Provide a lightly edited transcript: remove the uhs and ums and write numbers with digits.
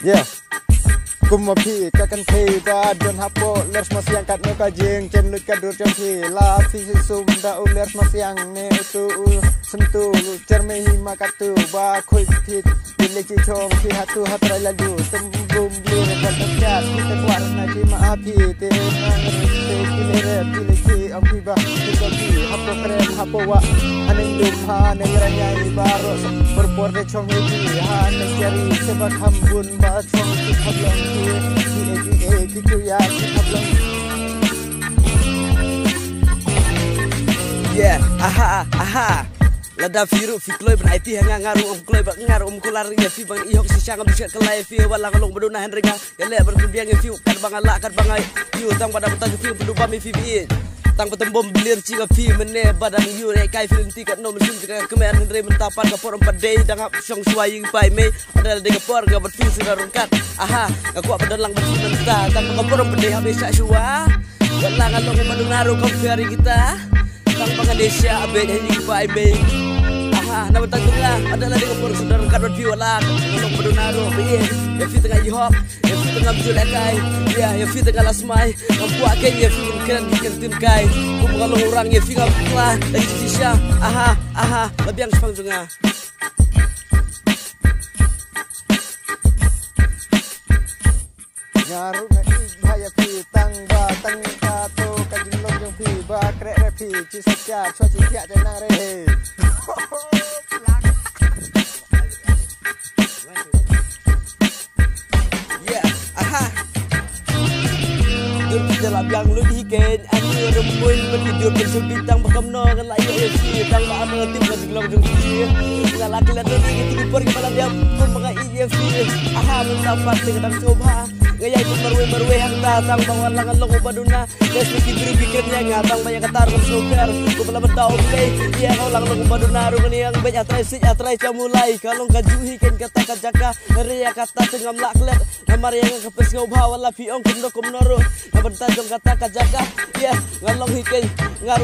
Yeah. Kumapi kakan peba don hapo lers masyang kat no kajing chen lut kadur champi la fi sum da ulers masyang ne tu sentu cermehi makatu ba khoi phit dileki chong fi hatu hatra ladu tembum blir katat kita warna di maapi te kilere dileki ampi ba dileki hapo krem hapo wa aning dum ha ne ranyai baro berpor de chong hi ha ne jari sebab hambun ba chong ki khablong Yeah, aha. Lada firu fi kloy ban IT hanga ngaru kloy ban ngaru kular ya fi bang ihok si syang bisa kelai fi wala ngalong beduna henrenga ya le berkumbiang fi kan bang ala kan bang yu tang pada betaju fi pedu bami fi bi tang petembom belir cinga fi mene badan yu re kai film tikat no mesin jika kemen henre mentapan ka por 4 day dangap song suaying pai me ada de por ga berfi sudah rungkat aha aku badan lang berfi menta tang ka por 4 day habis syua wala ngalong beduna ru kompari kita tang Bangladesia abe hiji pai me aha na betangga adalah de por sudah rungkat berfi wala ngalong beduna ru be ya fi tengah ihok ya fi tengah julakai ya fi tengah lasmai mampu akan ya fi keren dikentin kai kum kalau orang ya fi ngaplah dari Indonesia aha lebih yang sepang tengah ngaru na bahaya pi tang ka to kajin long jong pi ba krek re pi chi sakya chwa chi kya de na re dalam yang lu diken ani remuin bertidur bersuk bintang bakam no kan la ya fi tang ba ana tim ka diglong jung fi ngala kelan ni gitu pergi malam dia pun mengai ya fi aha mendapat dengan coba ngaya itu marwe yang datang bawa langan lo baduna des pikir pikirnya ngatang banyak katar super ku bela betau play ya kau lang lo baduna ru ni yang banyak atrai mulai kalau kajuhi kan kata kajaka ria kata tengam laklet namar yang kepes ngobha wala fi ong kum no ru bertajam kata kajaka ya ngalong hikai ngaru